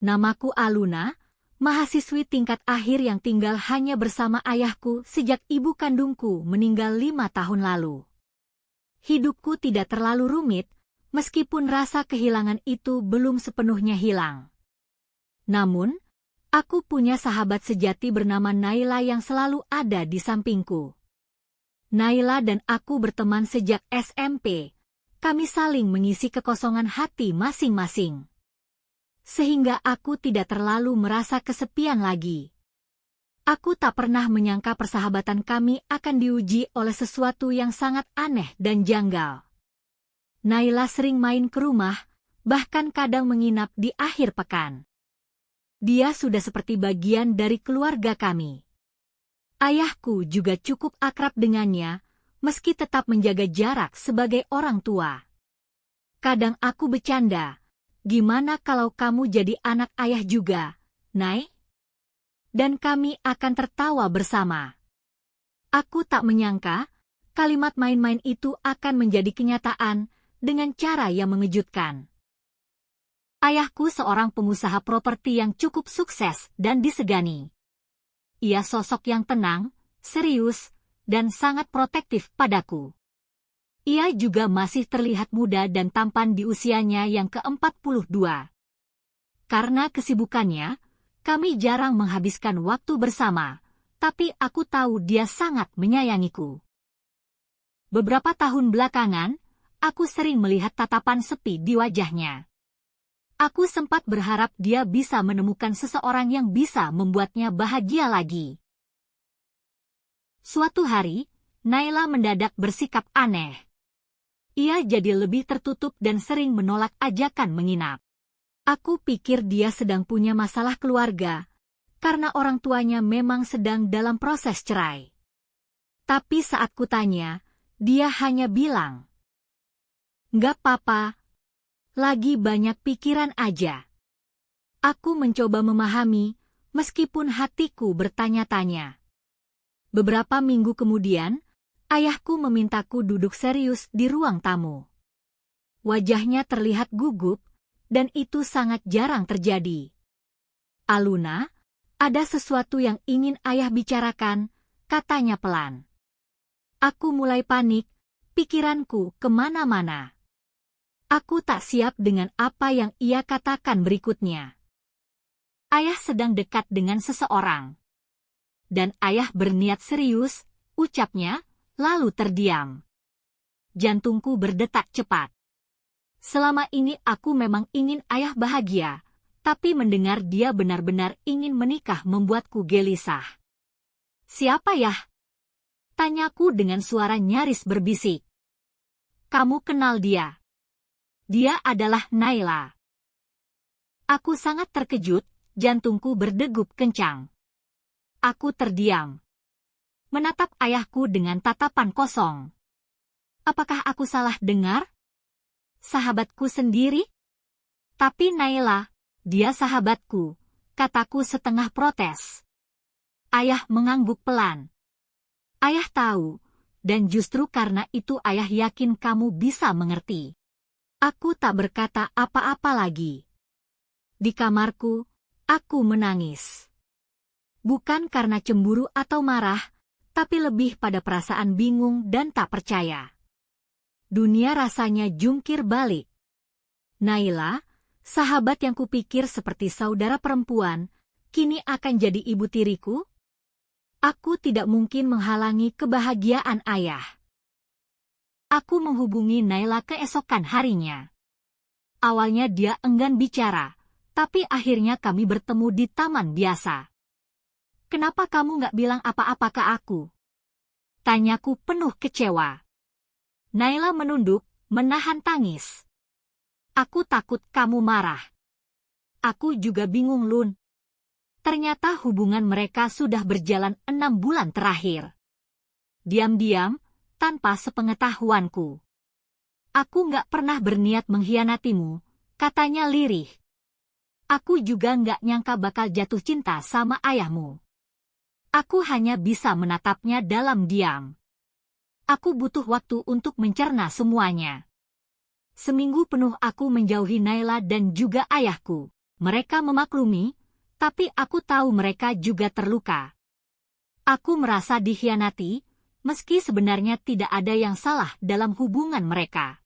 Namaku Aluna, mahasiswi tingkat akhir yang tinggal hanya bersama ayahku sejak ibu kandungku meninggal 5 tahun lalu. Hidupku tidak terlalu rumit, meskipun rasa kehilangan itu belum sepenuhnya hilang. Namun, aku punya sahabat sejati bernama Naila yang selalu ada di sampingku. Naila dan aku berteman sejak SMP. Kami saling mengisi kekosongan hati masing-masing. Sehingga aku tidak terlalu merasa kesepian lagi. Aku tak pernah menyangka persahabatan kami akan diuji oleh sesuatu yang sangat aneh dan janggal. Naila sering main ke rumah, bahkan kadang menginap di akhir pekan. Dia sudah seperti bagian dari keluarga kami. Ayahku juga cukup akrab dengannya, meski tetap menjaga jarak sebagai orang tua. Kadang aku bercanda, gimana kalau kamu jadi anak ayah juga, Nay? Dan kami akan tertawa bersama. Aku tak menyangka, kalimat main-main itu akan menjadi kenyataan dengan cara yang mengejutkan. Ayahku seorang pengusaha properti yang cukup sukses dan disegani. Ia sosok yang tenang, serius, dan sangat protektif padaku. Ia juga masih terlihat muda dan tampan di usianya yang ke-42. Karena kesibukannya, kami jarang menghabiskan waktu bersama, tapi aku tahu dia sangat menyayangiku. Beberapa tahun belakangan, aku sering melihat tatapan sepi di wajahnya. Aku sempat berharap dia bisa menemukan seseorang yang bisa membuatnya bahagia lagi. Suatu hari, Naila mendadak bersikap aneh. Ia jadi lebih tertutup dan sering menolak ajakan menginap. Aku pikir dia sedang punya masalah keluarga, karena orang tuanya memang sedang dalam proses cerai. Tapi saat kutanya, dia hanya bilang, "Nggak apa-apa, lagi banyak pikiran aja." Aku mencoba memahami, meskipun hatiku bertanya-tanya. Beberapa minggu kemudian, ayahku memintaku duduk serius di ruang tamu. Wajahnya terlihat gugup, dan itu sangat jarang terjadi. "Aluna, ada sesuatu yang ingin ayah bicarakan," katanya pelan. Aku mulai panik, pikiranku kemana-mana. Aku tak siap dengan apa yang ia katakan berikutnya. Ayah sedang dekat dengan seseorang. Dan ayah berniat serius, ucapnya, lalu terdiam. Jantungku berdetak cepat. Selama ini aku memang ingin ayah bahagia, tapi mendengar dia benar-benar ingin menikah membuatku gelisah. "Siapa ya?" tanyaku dengan suara nyaris berbisik. "Kamu kenal dia?" "Dia adalah Naila." Aku sangat terkejut, jantungku berdegup kencang. Aku terdiam. Menatap ayahku dengan tatapan kosong. Apakah aku salah dengar? Sahabatku sendiri? Tapi Naila, dia sahabatku, kataku setengah protes. Ayah mengangguk pelan. Ayah tahu, dan justru karena itu ayah yakin kamu bisa mengerti. Aku tak berkata apa-apa lagi. Di kamarku, aku menangis. Bukan karena cemburu atau marah, tapi lebih pada perasaan bingung dan tak percaya. Dunia rasanya jungkir balik. Naila, sahabat yang kupikir seperti saudara perempuan, kini akan jadi ibu tiriku? Aku tidak mungkin menghalangi kebahagiaan ayah. Aku menghubungi Naila keesokan harinya. Awalnya dia enggan bicara, tapi akhirnya kami bertemu di taman biasa. "Kenapa kamu nggak bilang apa-apa ke aku?" tanyaku penuh kecewa. Naila menunduk, menahan tangis. "Aku takut kamu marah." Aku juga bingung, Lun. Ternyata hubungan mereka sudah berjalan 6 bulan terakhir. Diam-diam, tanpa sepengetahuanku. "Aku nggak pernah berniat mengkhianatimu," katanya lirih. "Aku juga nggak nyangka bakal jatuh cinta sama ayahmu. Aku hanya bisa menatapnya dalam diam. Aku butuh waktu untuk mencerna semuanya." Seminggu penuh aku menjauhi Naila dan juga ayahku, Mereka memaklumi, tapi aku tahu mereka juga terluka. Aku merasa dikhianati, meski sebenarnya tidak ada yang salah dalam hubungan mereka.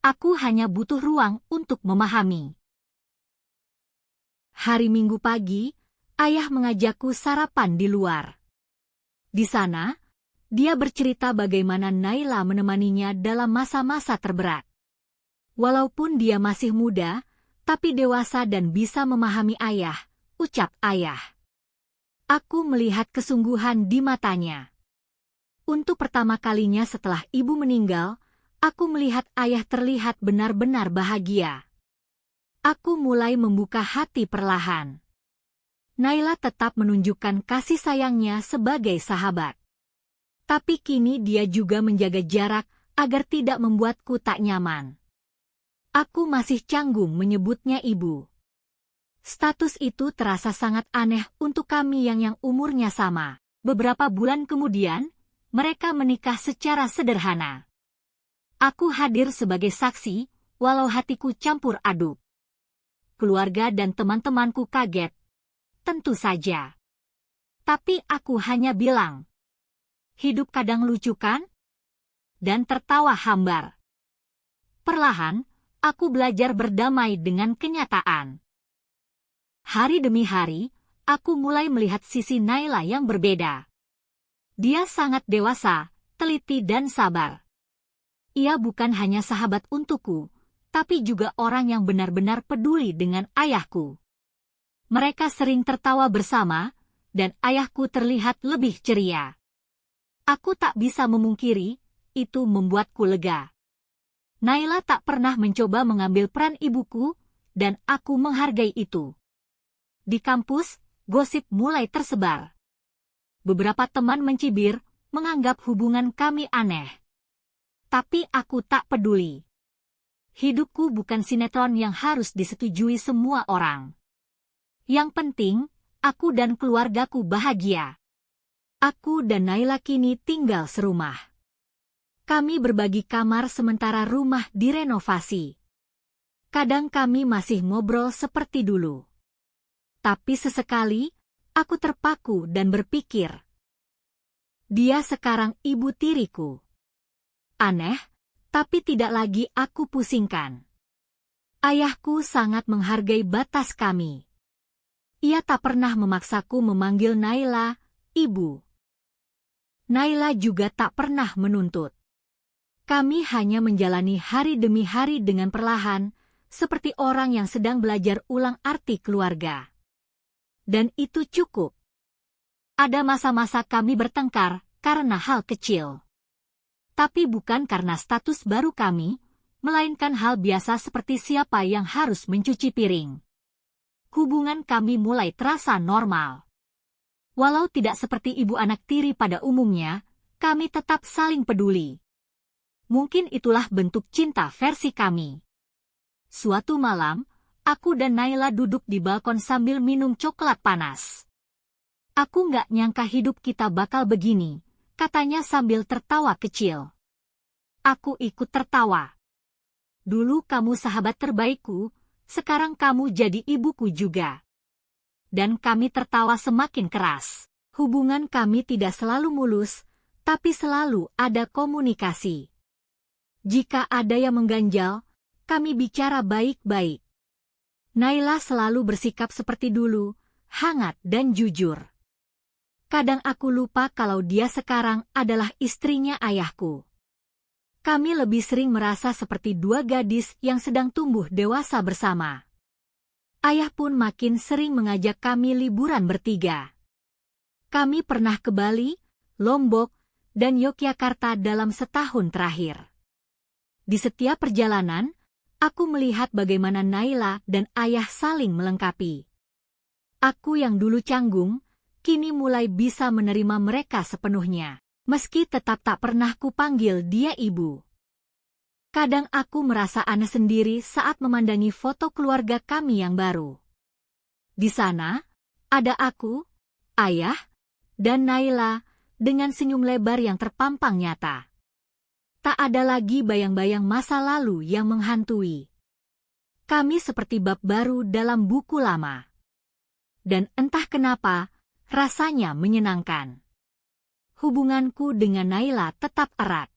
Aku hanya butuh ruang untuk memahami. Hari Minggu pagi, ayah mengajakku sarapan di luar. Di sana, dia bercerita bagaimana Naila menemaninya dalam masa-masa terberat. Walaupun dia masih muda, tapi dewasa dan bisa memahami ayah, ucap ayah. Aku melihat kesungguhan di matanya. Untuk pertama kalinya setelah ibu meninggal, aku melihat ayah terlihat benar-benar bahagia. Aku mulai membuka hati perlahan. Naila tetap menunjukkan kasih sayangnya sebagai sahabat. Tapi kini dia juga menjaga jarak agar tidak membuatku tak nyaman. Aku masih canggung menyebutnya ibu. Status itu terasa sangat aneh untuk kami yang umurnya sama. Beberapa bulan kemudian, mereka menikah secara sederhana. Aku hadir sebagai saksi, walau hatiku campur aduk. Keluarga dan teman-temanku kaget. Tentu saja. Tapi aku hanya bilang, hidup kadang lucu kan? Dan tertawa hambar. Perlahan, aku belajar berdamai dengan kenyataan. Hari demi hari, aku mulai melihat sisi Naila yang berbeda. Dia sangat dewasa, teliti dan sabar. Ia bukan hanya sahabat untukku, tapi juga orang yang benar-benar peduli dengan ayahku. Mereka sering tertawa bersama, dan ayahku terlihat lebih ceria. Aku tak bisa memungkiri, itu membuatku lega. Naila tak pernah mencoba mengambil peran ibuku, dan aku menghargai itu. Di kampus, gosip mulai tersebar. Beberapa teman mencibir, menganggap hubungan kami aneh. Tapi aku tak peduli. Hidupku bukan sinetron yang harus disetujui semua orang. Yang penting, aku dan keluargaku bahagia. Aku dan Naila kini tinggal serumah. Kami berbagi kamar sementara rumah direnovasi. Kadang kami masih ngobrol seperti dulu. Tapi sesekali, aku terpaku dan berpikir. Dia sekarang ibu tiriku. Aneh, tapi tidak lagi aku pusingkan. Ayahku sangat menghargai batas kami. Ia tak pernah memaksaku memanggil Naila, ibu. Naila juga tak pernah menuntut. Kami hanya menjalani hari demi hari dengan perlahan, seperti orang yang sedang belajar ulang arti keluarga. Dan itu cukup. Ada masa-masa kami bertengkar karena hal kecil. Tapi bukan karena status baru kami, melainkan hal biasa seperti siapa yang harus mencuci piring. Hubungan kami mulai terasa normal. Walau tidak seperti ibu anak tiri pada umumnya, kami tetap saling peduli. Mungkin itulah bentuk cinta versi kami. Suatu malam, aku dan Naila duduk di balkon sambil minum coklat panas. Aku nggak nyangka hidup kita bakal begini, katanya sambil tertawa kecil. Aku ikut tertawa. Dulu kamu sahabat terbaikku, sekarang kamu jadi ibuku juga. Dan kami tertawa semakin keras. Hubungan kami tidak selalu mulus, tapi selalu ada komunikasi. Jika ada yang mengganjal, kami bicara baik-baik. Naila selalu bersikap seperti dulu, hangat dan jujur. Kadang aku lupa kalau dia sekarang adalah istrinya ayahku. Kami lebih sering merasa seperti dua gadis yang sedang tumbuh dewasa bersama. Ayah pun makin sering mengajak kami liburan bertiga. Kami pernah ke Bali, Lombok, dan Yogyakarta dalam setahun terakhir. Di setiap perjalanan, aku melihat bagaimana Naila dan ayah saling melengkapi. Aku yang dulu canggung, kini mulai bisa menerima mereka sepenuhnya. Meski tetap tak pernah kupanggil dia ibu. Kadang aku merasa aneh sendiri saat memandangi foto keluarga kami yang baru. Di sana, ada aku, ayah, dan Naila dengan senyum lebar yang terpampang nyata. Tak ada lagi bayang-bayang masa lalu yang menghantui. Kami seperti bab baru dalam buku lama. Dan entah kenapa, rasanya menyenangkan. Hubunganku dengan Naila tetap erat.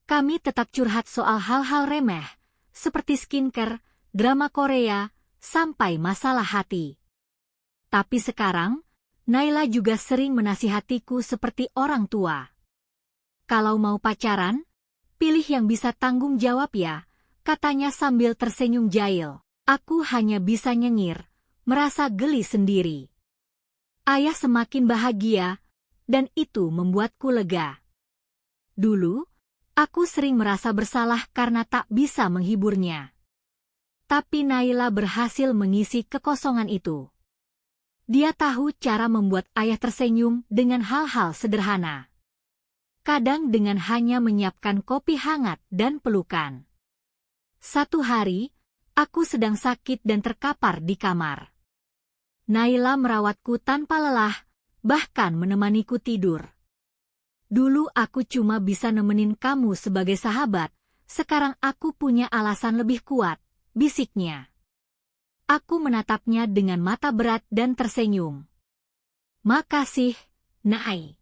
Kami tetap curhat soal hal-hal remeh, seperti skincare, drama Korea, sampai masalah hati. Tapi sekarang, Naila juga sering menasihatiku seperti orang tua. Kalau mau pacaran, pilih yang bisa tanggung jawab ya, katanya sambil tersenyum jahil. Aku hanya bisa nyengir, merasa geli sendiri. Ayah semakin bahagia, dan itu membuatku lega. Dulu, aku sering merasa bersalah karena tak bisa menghiburnya. Tapi Naila berhasil mengisi kekosongan itu. Dia tahu cara membuat ayah tersenyum dengan hal-hal sederhana. Kadang dengan hanya menyiapkan kopi hangat dan pelukan. Satu hari, aku sedang sakit dan terkapar di kamar. Naila merawatku tanpa lelah, bahkan menemaniku tidur. Dulu aku cuma bisa nemenin kamu sebagai sahabat, sekarang aku punya alasan lebih kuat, bisiknya. Aku menatapnya dengan mata berat dan tersenyum. Makasih, Nay.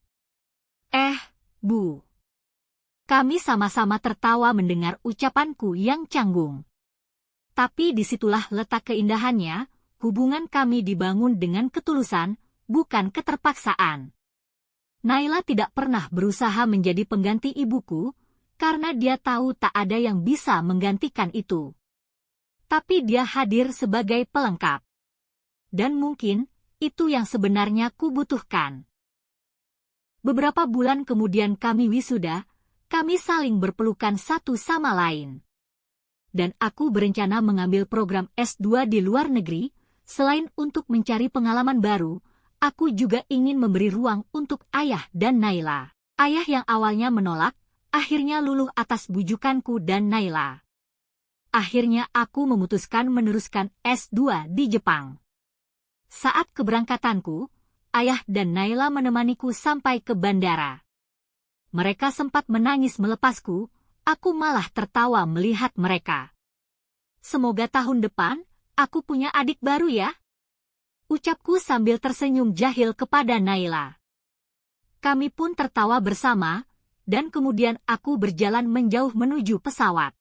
Bu. Kami sama-sama tertawa mendengar ucapanku yang canggung. Tapi disitulah letak keindahannya, hubungan kami dibangun dengan ketulusan, bukan keterpaksaan. Naila tidak pernah berusaha menjadi pengganti ibuku, karena dia tahu tak ada yang bisa menggantikan itu. Tapi dia hadir sebagai pelengkap. Dan mungkin, itu yang sebenarnya kubutuhkan. Beberapa bulan kemudian kami wisuda, kami saling berpelukan satu sama lain. Dan aku berencana mengambil program S2 di luar negeri, selain untuk mencari pengalaman baru, aku juga ingin memberi ruang untuk ayah dan Naila. Ayah yang awalnya menolak, akhirnya luluh atas bujukanku dan Naila. Akhirnya aku memutuskan meneruskan S2 di Jepang. Saat keberangkatanku, ayah dan Naila menemaniku sampai ke bandara. Mereka sempat menangis melepasku, aku malah tertawa melihat mereka. Semoga tahun depan, aku punya adik baru ya. Ucapku sambil tersenyum jahil kepada Naila. Kami pun tertawa bersama, dan kemudian aku berjalan menjauh menuju pesawat.